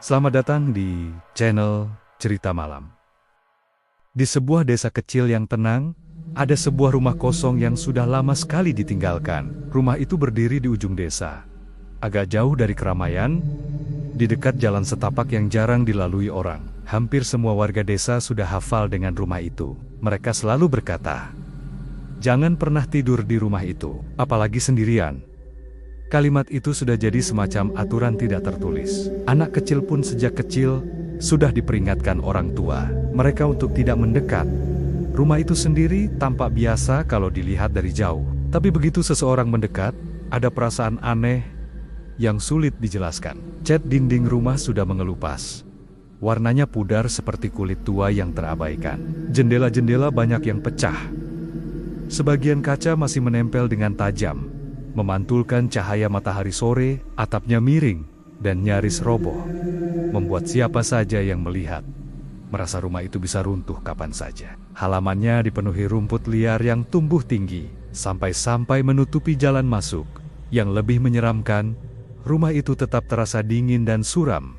Selamat datang di channel Cerita Malam. Di sebuah desa kecil yang tenang, ada sebuah rumah kosong yang sudah lama sekali ditinggalkan. Rumah itu berdiri di ujung desa, agak jauh dari keramaian, di dekat jalan setapak yang jarang dilalui orang. Hampir semua warga desa sudah hafal dengan rumah itu. Mereka selalu berkata, "Jangan pernah tidur di rumah itu, apalagi sendirian." Kalimat itu sudah jadi semacam aturan tidak tertulis. Anak kecil pun sejak kecil sudah diperingatkan orang tua mereka untuk tidak mendekat. Rumah itu sendiri tampak biasa kalau dilihat dari jauh. Tapi begitu seseorang mendekat, ada perasaan aneh yang sulit dijelaskan. Cat dinding rumah sudah mengelupas. Warnanya pudar seperti kulit tua yang terabaikan. Jendela-jendela banyak yang pecah. Sebagian kaca masih menempel dengan tajam, memantulkan cahaya matahari sore. Atapnya miring dan nyaris roboh, membuat siapa saja yang melihat merasa rumah itu bisa runtuh kapan saja. Halamannya dipenuhi rumput liar yang tumbuh tinggi, sampai-sampai menutupi jalan masuk. Yang lebih menyeramkan, rumah itu tetap terasa dingin dan suram,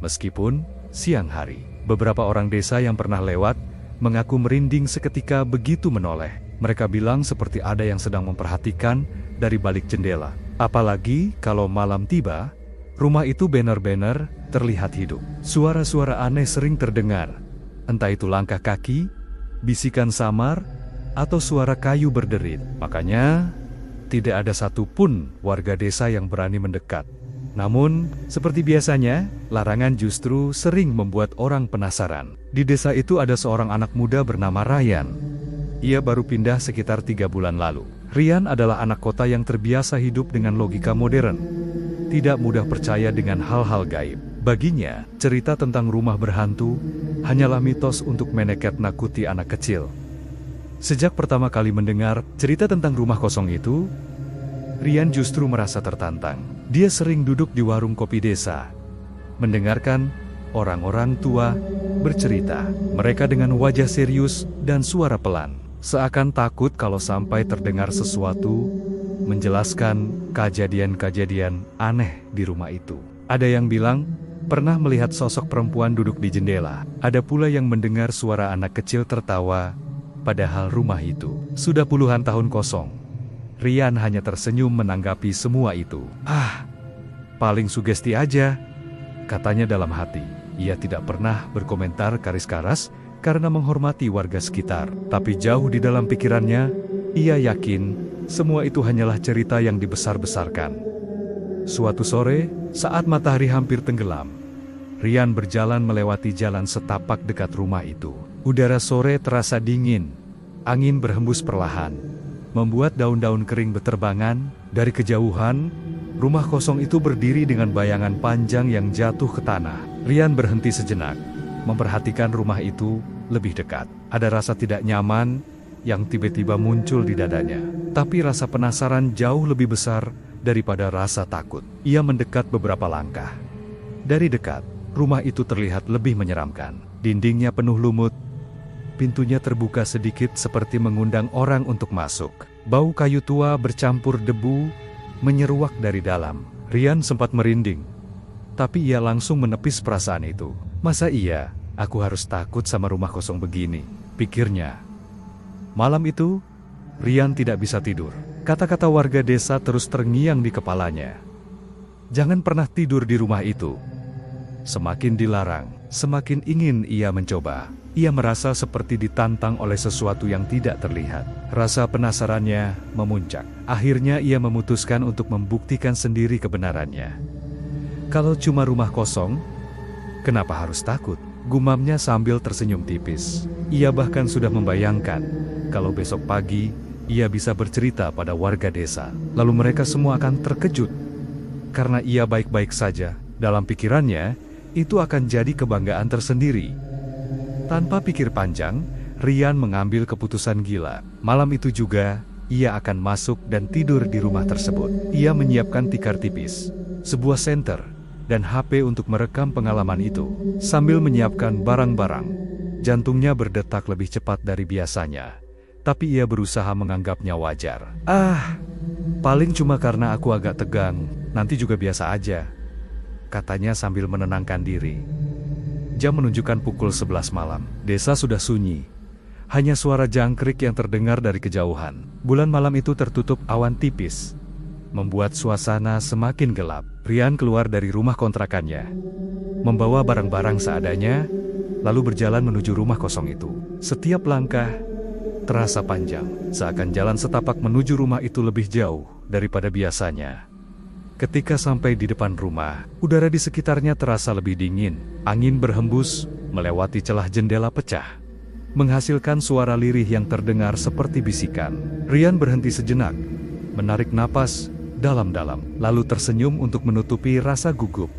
meskipun siang hari. Beberapa orang desa yang pernah lewat mengaku merinding seketika begitu menoleh. Mereka bilang seperti ada yang sedang memperhatikan dari balik jendela. Apalagi kalau malam tiba, rumah itu benar-benar terlihat hidup. Suara-suara aneh sering terdengar, entah itu langkah kaki, bisikan samar, atau suara kayu berderit. Makanya, tidak ada satupun warga desa yang berani mendekat. Namun, seperti biasanya, larangan justru sering membuat orang penasaran. Di desa itu ada seorang anak muda bernama Ryan. Ia baru pindah sekitar 3 bulan lalu. Ryan adalah anak kota yang terbiasa hidup dengan logika modern. Tidak mudah percaya dengan hal-hal gaib. Baginya, cerita tentang rumah berhantu hanyalah mitos untuk menakut-nakuti anak kecil. Sejak pertama kali mendengar cerita tentang rumah kosong itu, Ryan justru merasa tertantang. Dia sering duduk di warung kopi desa, mendengarkan orang-orang tua bercerita. Mereka dengan wajah serius dan suara pelan, seakan takut kalau sampai terdengar sesuatu menjelaskan kejadian-kejadian aneh di rumah itu. Ada yang bilang pernah melihat sosok perempuan duduk di jendela. Ada pula yang mendengar suara anak kecil tertawa, padahal rumah itu sudah puluhan tahun kosong. Ryan hanya tersenyum menanggapi semua itu. Paling sugesti aja, katanya dalam hati. Ia tidak pernah berkomentar karis-karas karena menghormati warga sekitar. Tapi jauh di dalam pikirannya, ia yakin semua itu hanyalah cerita yang dibesar-besarkan. Suatu sore, saat matahari hampir tenggelam, Ryan berjalan melewati jalan setapak dekat rumah itu. Udara sore terasa dingin, angin berhembus perlahan, membuat daun-daun kering beterbangan. Dari kejauhan, rumah kosong itu berdiri dengan bayangan panjang yang jatuh ke tanah. Ryan berhenti sejenak, memperhatikan rumah itu lebih dekat. Ada rasa tidak nyaman yang tiba-tiba muncul di dadanya. Tapi rasa penasaran jauh lebih besar daripada rasa takut. Ia mendekat beberapa langkah. Dari dekat, rumah itu terlihat lebih menyeramkan. Dindingnya penuh lumut, pintunya terbuka sedikit seperti mengundang orang untuk masuk. Bau kayu tua bercampur debu menyeruak dari dalam. Ryan sempat merinding, tapi ia langsung menepis perasaan itu. Masa iya, aku harus takut sama rumah kosong begini, pikirnya. Malam itu, Ryan tidak bisa tidur. Kata-kata warga desa terus terngiang di kepalanya. Jangan pernah tidur di rumah itu. Semakin dilarang, semakin ingin ia mencoba. Ia merasa seperti ditantang oleh sesuatu yang tidak terlihat. Rasa penasarannya memuncak. Akhirnya ia memutuskan untuk membuktikan sendiri kebenarannya. Kalau cuma rumah kosong, kenapa harus takut? Gumamnya sambil tersenyum tipis. Ia bahkan sudah membayangkan kalau besok pagi ia bisa bercerita pada warga desa. Lalu mereka semua akan terkejut karena ia baik-baik saja. Dalam pikirannya, itu akan jadi kebanggaan tersendiri. Tanpa pikir panjang, Ryan mengambil keputusan gila. Malam itu juga, ia akan masuk dan tidur di rumah tersebut. Ia menyiapkan tikar tipis, sebuah senter, dan HP untuk merekam pengalaman itu. Sambil menyiapkan barang-barang, jantungnya berdetak lebih cepat dari biasanya. Tapi ia berusaha menganggapnya wajar. Paling cuma karena aku agak tegang, nanti juga biasa aja. katanya sambil menenangkan diri. Jam menunjukkan pukul 11 malam. Desa sudah sunyi. Hanya suara jangkrik yang terdengar dari kejauhan. Bulan malam itu tertutup awan tipis, membuat suasana semakin gelap. Rian keluar dari rumah kontrakannya, membawa barang-barang seadanya, lalu berjalan menuju rumah kosong itu. Setiap langkah terasa panjang, seakan jalan setapak menuju rumah itu lebih jauh daripada biasanya. Ketika sampai di depan rumah, udara di sekitarnya terasa lebih dingin. Angin berhembus melewati celah jendela pecah, menghasilkan suara lirih yang terdengar seperti bisikan. Rian berhenti sejenak, menarik napas dalam-dalam, lalu tersenyum untuk menutupi rasa gugup.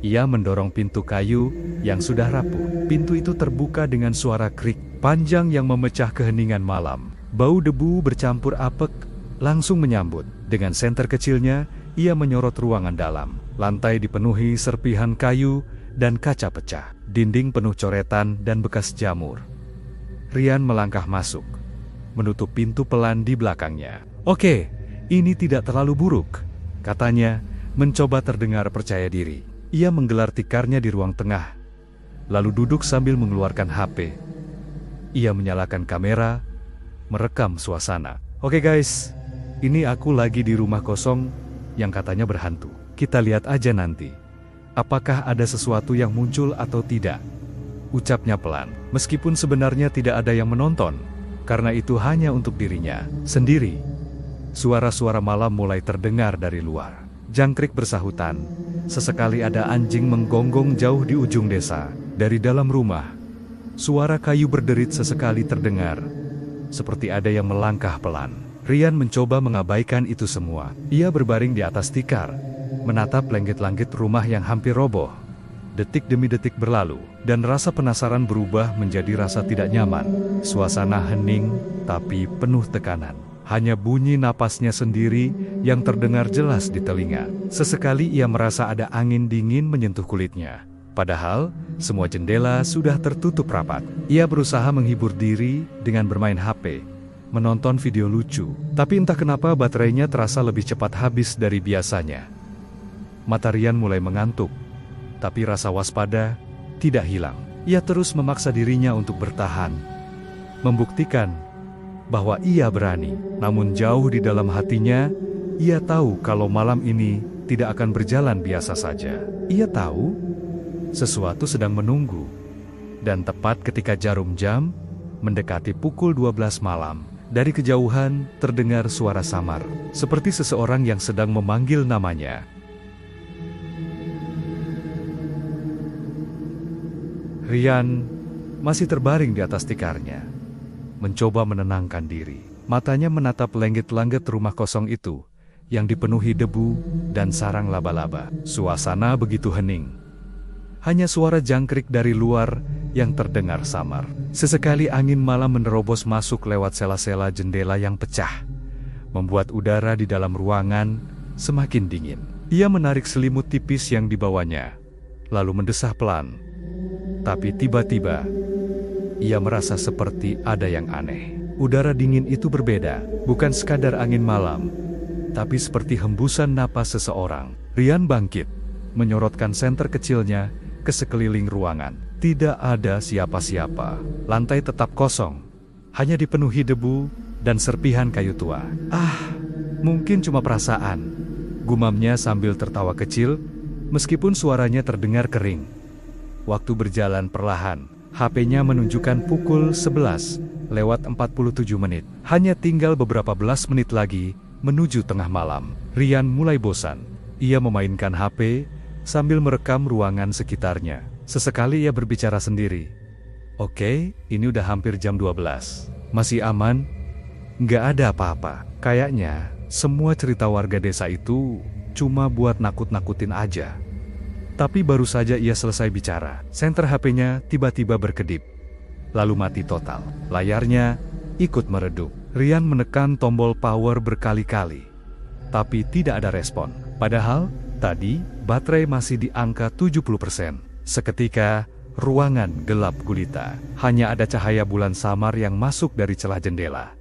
Ia mendorong pintu kayu yang sudah rapuh. Pintu itu terbuka dengan suara krik panjang yang memecah keheningan malam. Bau debu bercampur apek langsung menyambut. Dengan senter kecilnya, ia menyorot ruangan dalam. Lantai dipenuhi serpihan kayu dan kaca pecah. Dinding penuh coretan dan bekas jamur. Rian melangkah masuk, menutup pintu pelan di belakangnya. "Oke, ini tidak terlalu buruk," katanya, mencoba terdengar percaya diri. Ia menggelar tikarnya di ruang tengah, lalu duduk sambil mengeluarkan HP. Ia menyalakan kamera, merekam suasana. "Oke guys, ini aku lagi di rumah kosong yang katanya berhantu. Kita lihat aja nanti, apakah ada sesuatu yang muncul atau tidak," ucapnya pelan. Meskipun sebenarnya tidak ada yang menonton, karena itu hanya untuk dirinya sendiri. Suara-suara malam mulai terdengar dari luar. Jangkrik bersahutan. Sesekali ada anjing menggonggong jauh di ujung desa. Dari dalam rumah, suara kayu berderit sesekali terdengar, seperti ada yang melangkah pelan. Rian mencoba mengabaikan itu semua. Ia berbaring di atas tikar, menatap langit-langit rumah yang hampir roboh. Detik demi detik berlalu, dan rasa penasaran berubah menjadi rasa tidak nyaman. Suasana hening, tapi penuh tekanan. Hanya bunyi napasnya sendiri yang terdengar jelas di telinga. Sesekali ia merasa ada angin dingin menyentuh kulitnya. Padahal, semua jendela sudah tertutup rapat. Ia berusaha menghibur diri dengan bermain HP, menonton video lucu. Tapi entah kenapa baterainya terasa lebih cepat habis dari biasanya. Mata Rian mulai mengantuk, tapi rasa waspada tidak hilang. Ia terus memaksa dirinya untuk bertahan, membuktikan bahwa ia berani. Namun jauh di dalam hatinya, ia tahu kalau malam ini tidak akan berjalan biasa saja. Ia tahu sesuatu sedang menunggu. Dan tepat ketika jarum jam mendekati pukul 12 malam, dari kejauhan terdengar suara samar, seperti seseorang yang sedang memanggil namanya. Rian masih terbaring di atas tikarnya, mencoba menenangkan diri. Matanya menatap langit-langit rumah kosong itu yang dipenuhi debu dan sarang laba-laba. Suasana begitu hening. Hanya suara jangkrik dari luar yang terdengar samar. Sesekali angin malam menerobos masuk lewat sela-sela jendela yang pecah, membuat udara di dalam ruangan semakin dingin. Ia menarik selimut tipis yang dibawanya, lalu mendesah pelan. Tapi tiba-tiba, ia merasa seperti ada yang aneh. Udara dingin itu berbeda, bukan sekadar angin malam, tapi seperti hembusan napas seseorang. Rian bangkit, menyorotkan senter kecilnya ke sekeliling ruangan. Tidak ada siapa-siapa. Lantai tetap kosong, hanya dipenuhi debu dan serpihan kayu tua. Mungkin cuma perasaan, gumamnya sambil tertawa kecil, meskipun suaranya terdengar kering. Waktu berjalan perlahan. HP-nya menunjukkan pukul 11 lewat 47 menit. Hanya tinggal beberapa belas menit lagi menuju tengah malam. Rian mulai bosan. Ia memainkan HP sambil merekam ruangan sekitarnya. Sesekali ia berbicara sendiri. "Oke, ini udah hampir jam 12. Masih aman? Nggak ada apa-apa. Kayaknya semua cerita warga desa itu cuma buat nakut-nakutin aja." Tapi baru saja ia selesai bicara, senter HP-nya tiba-tiba berkedip, lalu mati total. Layarnya ikut meredup. Rian menekan tombol power berkali-kali, tapi tidak ada respon. Padahal, tadi baterai masih di angka 70%. Seketika, ruangan gelap gulita. Hanya ada cahaya bulan samar yang masuk dari celah jendela.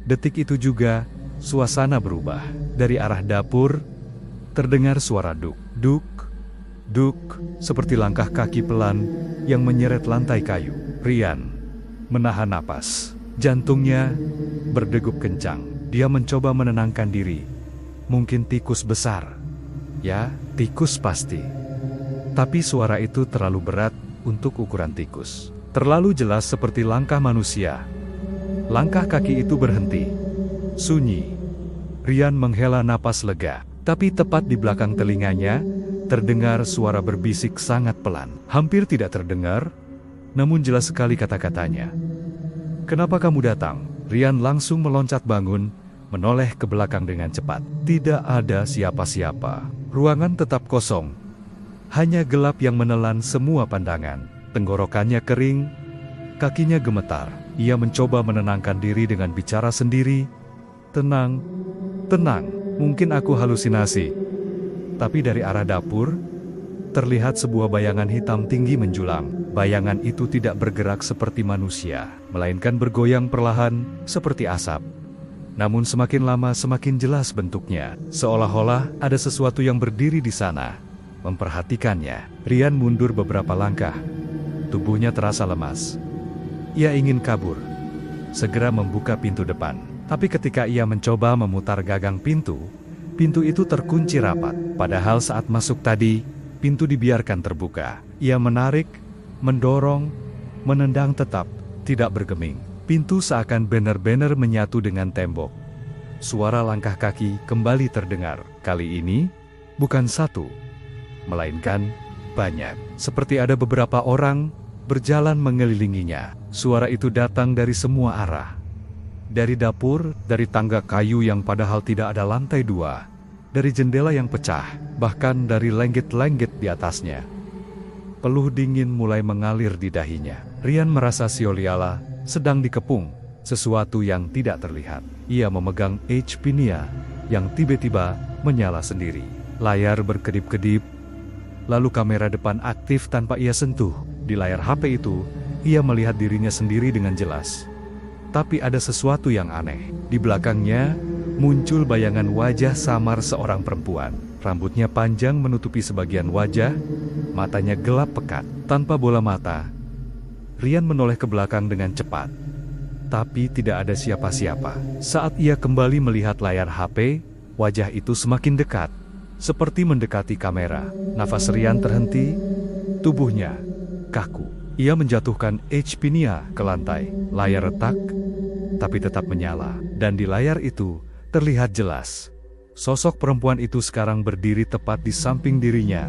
Detik itu juga, suasana berubah. Dari arah dapur, terdengar suara duk-duk Duk, seperti langkah kaki pelan yang menyeret lantai kayu. Rian menahan napas. Jantungnya berdegup kencang. Dia mencoba menenangkan diri. Mungkin tikus besar. Ya, tikus pasti. Tapi suara itu terlalu berat untuk ukuran tikus. Terlalu jelas seperti langkah manusia. Langkah kaki itu berhenti. Sunyi. Rian menghela napas lega. Tapi tepat di belakang telinganya, terdengar suara berbisik sangat pelan. Hampir tidak terdengar, namun jelas sekali kata-katanya. "Kenapa kamu datang?" Rian langsung meloncat bangun, menoleh ke belakang dengan cepat. Tidak ada siapa-siapa. Ruangan tetap kosong. Hanya gelap yang menelan semua pandangan. Tenggorokannya kering, kakinya gemetar. Ia mencoba menenangkan diri dengan bicara sendiri. "Tenang, tenang, mungkin aku halusinasi." Tapi dari arah dapur, terlihat sebuah bayangan hitam tinggi menjulang. Bayangan itu tidak bergerak seperti manusia, melainkan bergoyang perlahan seperti asap. Namun semakin lama semakin jelas bentuknya, seolah-olah ada sesuatu yang berdiri di sana, memperhatikannya. Rian mundur beberapa langkah. Tubuhnya terasa lemas. Ia ingin kabur, segera membuka pintu depan. Tapi ketika ia mencoba memutar gagang pintu itu terkunci rapat. Padahal saat masuk tadi, pintu dibiarkan terbuka. Ia menarik, mendorong, menendang tetap tidak bergeming. Pintu seakan benar-benar menyatu dengan tembok. Suara langkah kaki kembali terdengar. Kali ini, bukan satu, melainkan banyak. Seperti ada beberapa orang berjalan mengelilinginya. Suara itu datang dari semua arah. Dari dapur, dari tangga kayu yang padahal tidak ada lantai 2, dari jendela yang pecah, bahkan dari lenggit-lenggit di atasnya. Peluh dingin mulai mengalir di dahinya. Rian merasa Sioliala sedang dikepung sesuatu yang tidak terlihat. Ia memegang HP Nia yang tiba-tiba menyala sendiri. Layar berkedip-kedip, lalu kamera depan aktif tanpa ia sentuh. Di layar HP itu, ia melihat dirinya sendiri dengan jelas. Tapi ada sesuatu yang aneh. Di belakangnya, muncul bayangan wajah samar seorang perempuan. Rambutnya panjang menutupi sebagian wajah, matanya gelap pekat, tanpa bola mata. Rian menoleh ke belakang dengan cepat. Tapi tidak ada siapa-siapa. Saat ia kembali melihat layar HP, wajah itu semakin dekat, seperti mendekati kamera. Nafas Rian terhenti, tubuhnya kaku. Ia menjatuhkan HP Nia ke lantai. Layar retak, tapi tetap menyala. Dan di layar itu, terlihat jelas. Sosok perempuan itu sekarang berdiri tepat di samping dirinya.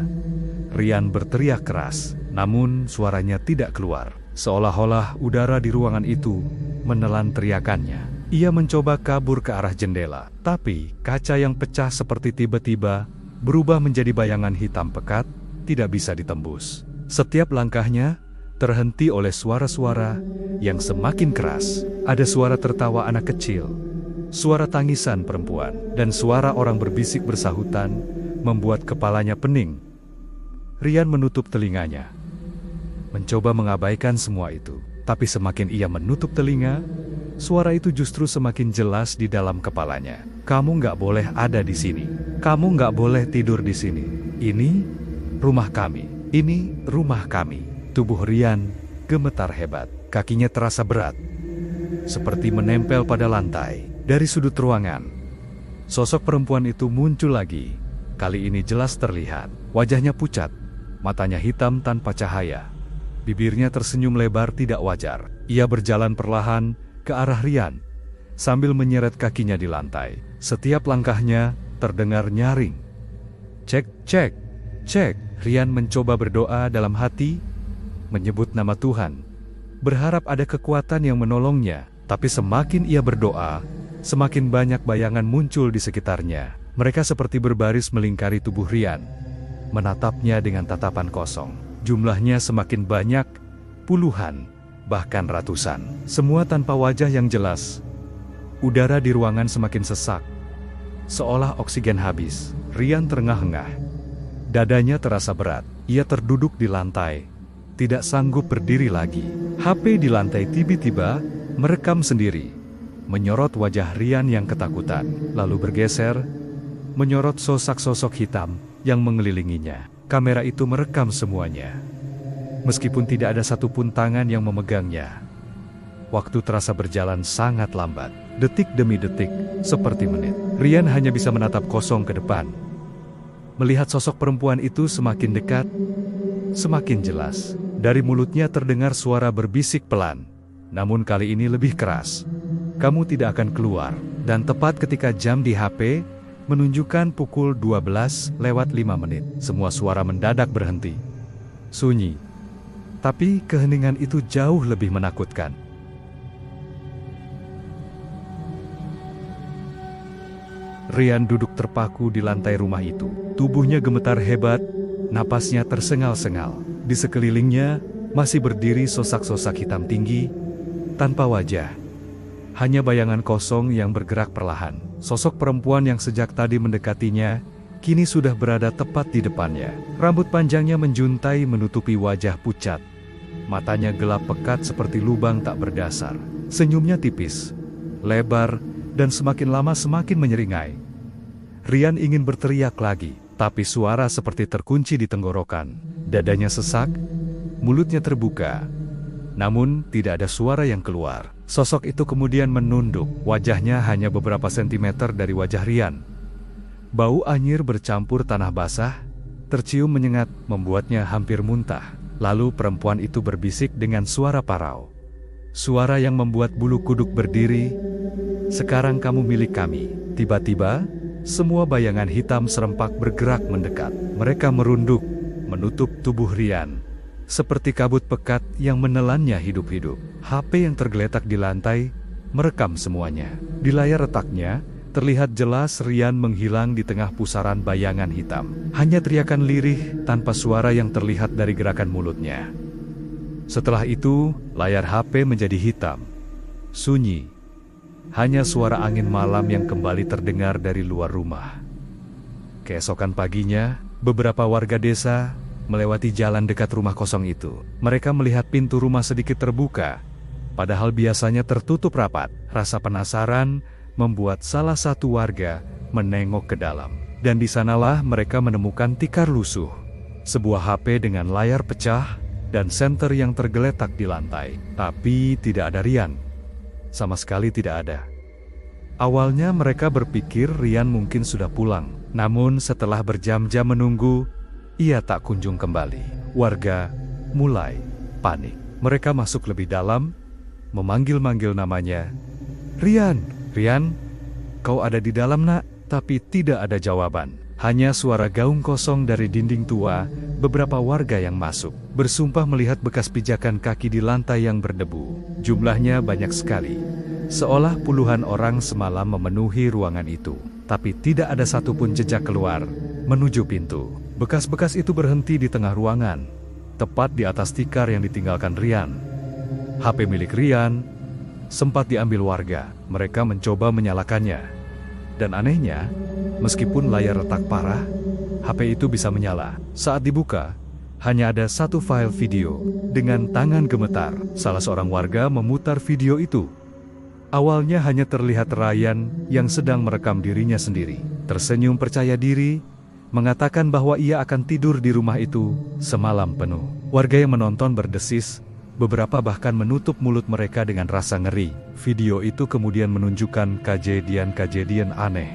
Rian berteriak keras, namun suaranya tidak keluar. Seolah-olah udara di ruangan itu menelan teriakannya. Ia mencoba kabur ke arah jendela, tapi kaca yang pecah seperti tiba-tiba berubah menjadi bayangan hitam pekat, tidak bisa ditembus. Setiap langkahnya terhenti oleh suara-suara yang semakin keras. Ada suara tertawa anak kecil, suara tangisan perempuan, dan suara orang berbisik bersahutan membuat kepalanya pening. Rian menutup telinganya, mencoba mengabaikan semua itu. Tapi semakin ia menutup telinga, suara itu justru semakin jelas di dalam kepalanya. "Kamu nggak boleh ada di sini. Kamu nggak boleh tidur di sini. Ini rumah kami. Ini rumah kami." Tubuh Rian gemetar hebat. Kakinya terasa berat, seperti menempel pada lantai. Dari sudut ruangan, sosok perempuan itu muncul lagi. Kali ini jelas terlihat. Wajahnya pucat, matanya hitam tanpa cahaya. Bibirnya tersenyum lebar tidak wajar. Ia berjalan perlahan ke arah Rian, sambil menyeret kakinya di lantai. Setiap langkahnya terdengar nyaring. Cek, cek, cek. Rian mencoba berdoa dalam hati, menyebut nama Tuhan, berharap ada kekuatan yang menolongnya. Tapi semakin ia berdoa, semakin banyak bayangan muncul di sekitarnya. Mereka seperti berbaris melingkari tubuh Rian, menatapnya dengan tatapan kosong. Jumlahnya semakin banyak, puluhan, bahkan ratusan. Semua tanpa wajah yang jelas. Udara di ruangan semakin sesak, seolah oksigen habis. Rian terengah-engah. Dadanya terasa berat. Ia terduduk di lantai, tidak sanggup berdiri lagi. HP di lantai tiba-tiba merekam sendiri, menyorot wajah Rian yang ketakutan, lalu bergeser, menyorot sosok-sosok hitam yang mengelilinginya. Kamera itu merekam semuanya. Meskipun tidak ada satupun tangan yang memegangnya. Waktu terasa berjalan sangat lambat. Detik demi detik, seperti menit. Rian hanya bisa menatap kosong ke depan. Melihat sosok perempuan itu semakin dekat, semakin jelas. Dari mulutnya terdengar suara berbisik pelan. Namun kali ini lebih keras. Kamu tidak akan keluar. Dan tepat ketika jam di HP menunjukkan pukul 12:05, semua suara mendadak berhenti. Sunyi. Tapi keheningan itu jauh lebih menakutkan. Rian duduk terpaku di lantai rumah itu. Tubuhnya gemetar hebat, napasnya tersengal-sengal. Di sekelilingnya masih berdiri sosak-sosak hitam tinggi, tanpa wajah. Hanya bayangan kosong yang bergerak perlahan. Sosok perempuan yang sejak tadi mendekatinya, kini sudah berada tepat di depannya. Rambut panjangnya menjuntai menutupi wajah pucat. Matanya gelap pekat seperti lubang tak berdasar. Senyumnya tipis, lebar, dan semakin lama semakin menyeringai. Rian ingin berteriak lagi, tapi suara seperti terkunci di tenggorokan. Dadanya sesak, mulutnya terbuka. Namun tidak ada suara yang keluar. Sosok itu kemudian menunduk, wajahnya hanya beberapa sentimeter dari wajah Rian. Bau anyir bercampur tanah basah, tercium menyengat membuatnya hampir muntah. Lalu perempuan itu berbisik dengan suara parau. Suara yang membuat bulu kuduk berdiri. Sekarang kamu milik kami. Tiba-tiba, semua bayangan hitam serempak bergerak mendekat. Mereka merunduk, menutup tubuh Rian. Seperti kabut pekat yang menelannya hidup-hidup. HP yang tergeletak di lantai, merekam semuanya. Di layar retaknya, terlihat jelas Rian menghilang di tengah pusaran bayangan hitam. Hanya teriakan lirih tanpa suara yang terlihat dari gerakan mulutnya. Setelah itu, layar HP menjadi hitam. Sunyi. Hanya suara angin malam yang kembali terdengar dari luar rumah. Keesokan paginya, beberapa warga desa melewati jalan dekat rumah kosong itu. Mereka melihat pintu rumah sedikit terbuka, padahal biasanya tertutup rapat. Rasa penasaran membuat salah satu warga menengok ke dalam. Dan di sanalah mereka menemukan tikar lusuh, sebuah HP dengan layar pecah, dan senter yang tergeletak di lantai. Tapi tidak ada Rian. Sama sekali tidak ada. Awalnya mereka berpikir Rian mungkin sudah pulang. Namun setelah berjam-jam menunggu, ia tak kunjung kembali. Warga mulai panik. Mereka masuk lebih dalam, memanggil-manggil namanya. Rian! Rian, kau ada di dalam nak? Tapi tidak ada jawaban. Hanya suara gaung kosong dari dinding tua, beberapa warga yang masuk. Bersumpah melihat bekas pijakan kaki di lantai yang berdebu. Jumlahnya banyak sekali. Seolah puluhan orang semalam memenuhi ruangan itu. Tapi tidak ada satupun jejak keluar, menuju pintu. Bekas-bekas itu berhenti di tengah ruangan, tepat di atas tikar yang ditinggalkan Rian. HP milik Rian sempat diambil warga. Mereka mencoba menyalakannya. Dan anehnya, meskipun layar retak parah, HP itu bisa menyala. Saat dibuka, hanya ada satu file video. Dengan tangan gemetar, salah seorang warga memutar video itu. Awalnya hanya terlihat Ryan yang sedang merekam dirinya sendiri. Tersenyum percaya diri, mengatakan bahwa ia akan tidur di rumah itu semalam penuh. Warga yang menonton berdesis. Beberapa bahkan menutup mulut mereka dengan rasa ngeri. Video itu kemudian menunjukkan kejadian-kejadian aneh.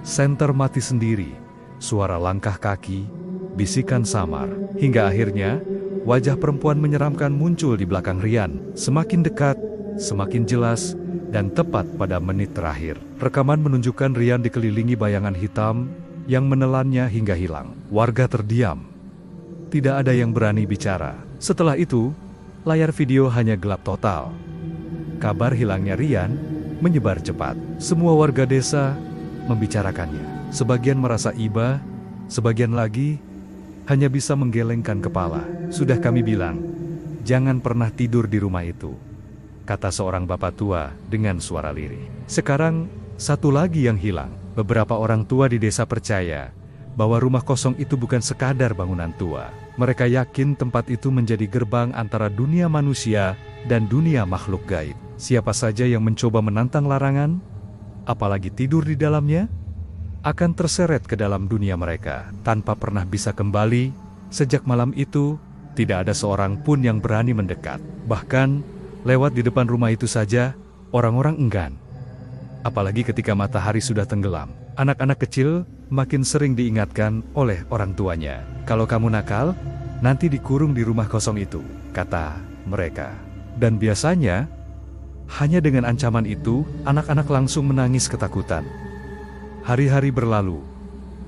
Senter mati sendiri, suara langkah kaki, bisikan samar. Hingga akhirnya, wajah perempuan menyeramkan muncul di belakang Rian. Semakin dekat, semakin jelas, dan tepat pada menit terakhir. Rekaman menunjukkan Rian dikelilingi bayangan hitam yang menelannya hingga hilang. Warga terdiam. Tidak ada yang berani bicara. Setelah itu, layar video hanya gelap total. Kabar hilangnya Rian menyebar cepat. Semua warga desa membicarakannya. Sebagian merasa iba, sebagian lagi hanya bisa menggelengkan kepala. Sudah kami bilang, jangan pernah tidur di rumah itu, kata seorang bapak tua dengan suara lirih. Sekarang, satu lagi yang hilang. Beberapa orang tua di desa percaya bahwa rumah kosong itu bukan sekadar bangunan tua. Mereka yakin tempat itu menjadi gerbang antara dunia manusia dan dunia makhluk gaib. Siapa saja yang mencoba menantang larangan, apalagi tidur di dalamnya, akan terseret ke dalam dunia mereka tanpa pernah bisa kembali Sejak malam itu, tidak ada seorang pun yang berani mendekat. Bahkan, lewat di depan rumah itu saja, orang-orang enggan. Apalagi ketika matahari sudah tenggelam. Anak-anak kecil makin sering diingatkan oleh orang tuanya. Kalau kamu nakal, nanti dikurung di rumah kosong itu, kata mereka. Dan biasanya, hanya dengan ancaman itu, anak-anak langsung menangis ketakutan. Hari-hari berlalu,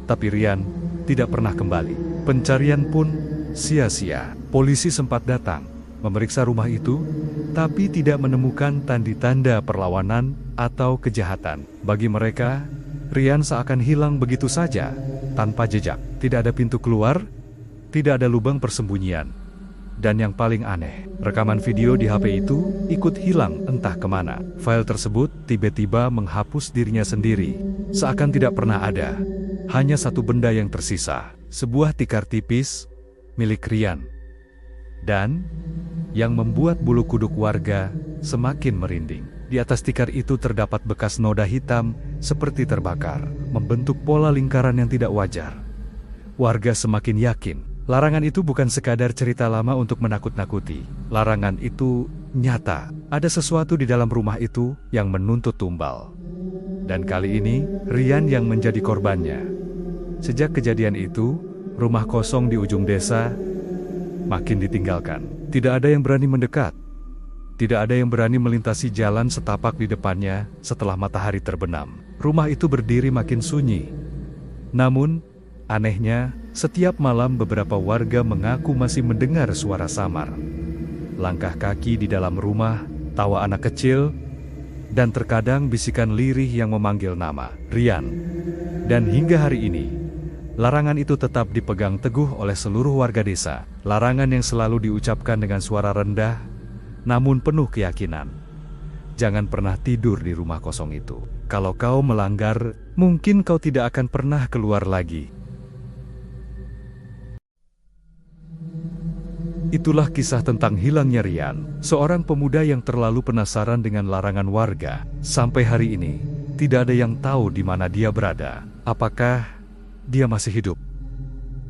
tapi Rian tidak pernah kembali. Pencarian pun sia-sia. Polisi sempat datang, memeriksa rumah itu, tapi tidak menemukan tanda-tanda perlawanan atau kejahatan. Bagi mereka, Rian seakan hilang begitu saja, tanpa jejak. Tidak ada pintu keluar, tidak ada lubang persembunyian. Dan yang paling aneh, rekaman video di HP itu ikut hilang entah kemana. File tersebut tiba-tiba menghapus dirinya sendiri, seakan tidak pernah ada. Hanya satu benda yang tersisa, sebuah tikar tipis milik Rian. Dan yang membuat bulu kuduk warga semakin merinding. Di atas tikar itu terdapat bekas noda hitam seperti terbakar, membentuk pola lingkaran yang tidak wajar. Warga semakin yakin, larangan itu bukan sekadar cerita lama untuk menakut-nakuti. Larangan itu nyata. Ada sesuatu di dalam rumah itu yang menuntut tumbal. Dan kali ini, Rian yang menjadi korbannya. Sejak kejadian itu, rumah kosong di ujung desa makin ditinggalkan. Tidak ada yang berani mendekat. Tidak ada yang berani melintasi jalan setapak di depannya setelah matahari terbenam. Rumah itu berdiri makin sunyi. Namun, anehnya, setiap malam beberapa warga mengaku masih mendengar suara samar. Langkah kaki di dalam rumah, tawa anak kecil, dan terkadang bisikan lirih yang memanggil nama Rian. Dan hingga hari ini, larangan itu tetap dipegang teguh oleh seluruh warga desa. Larangan yang selalu diucapkan dengan suara rendah, namun penuh keyakinan. Jangan pernah tidur di rumah kosong itu. Kalau kau melanggar, mungkin kau tidak akan pernah keluar lagi. Itulah kisah tentang hilangnya Rian, seorang pemuda yang terlalu penasaran dengan larangan warga. Sampai hari ini, tidak ada yang tahu di mana dia berada. Apakah dia masih hidup?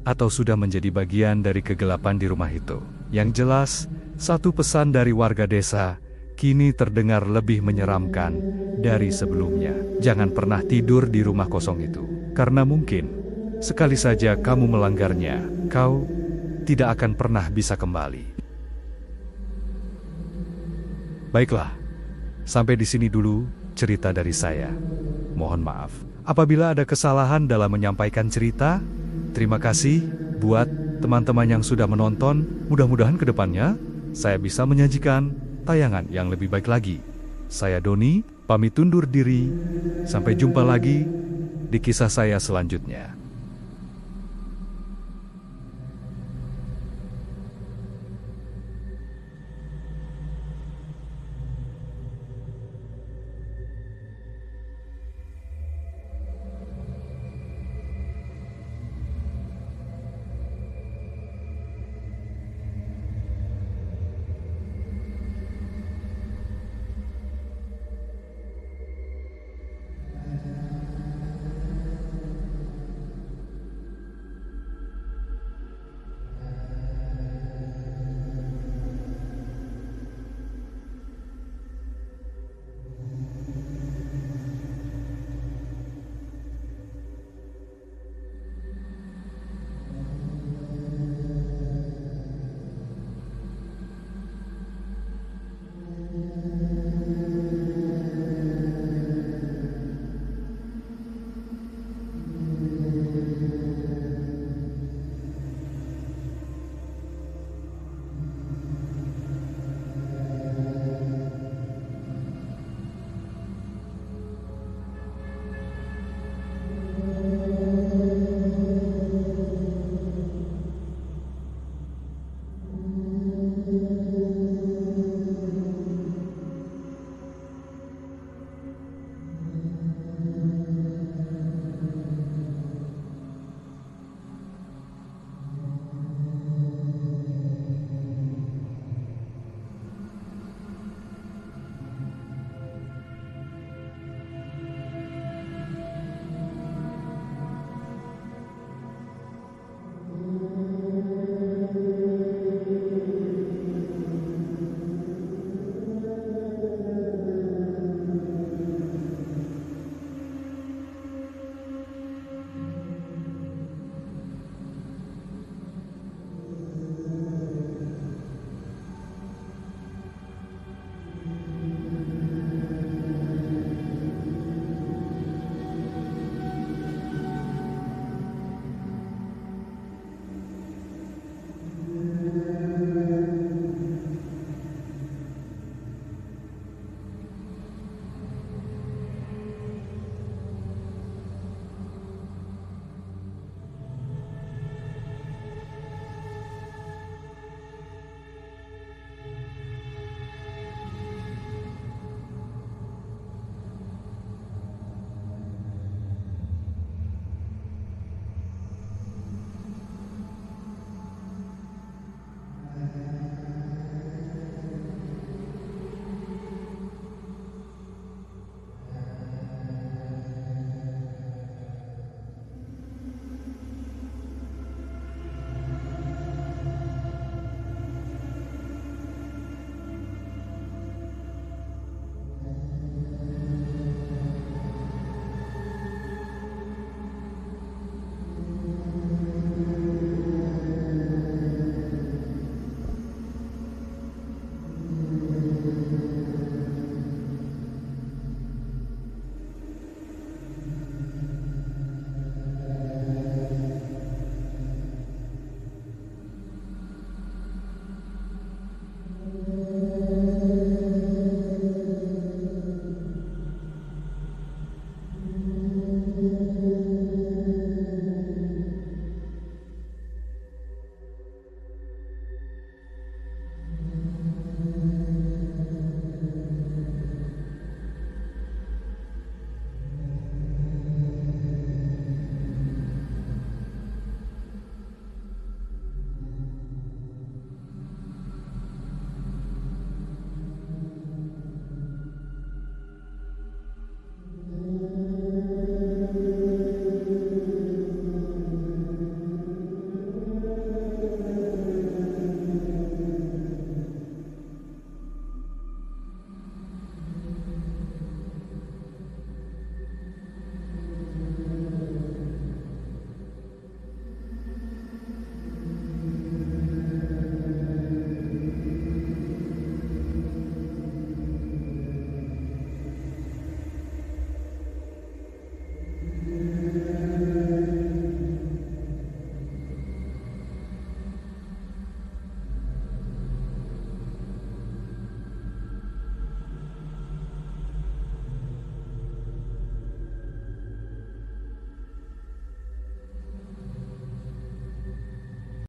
Atau sudah menjadi bagian dari kegelapan di rumah itu? Yang jelas, satu pesan dari warga desa kini terdengar lebih menyeramkan dari sebelumnya. Jangan pernah tidur di rumah kosong itu, karena mungkin sekali saja kamu melanggarnya, kau tidak akan pernah bisa kembali. Baiklah, sampai di sini dulu cerita dari saya. Mohon maaf apabila ada kesalahan dalam menyampaikan cerita. Terima kasih buat teman-teman yang sudah menonton. Mudah-mudahan ke depannya saya bisa menyajikan tayangan yang lebih baik lagi. Saya Doni, pamit undur diri. Sampai jumpa lagi di kisah saya selanjutnya.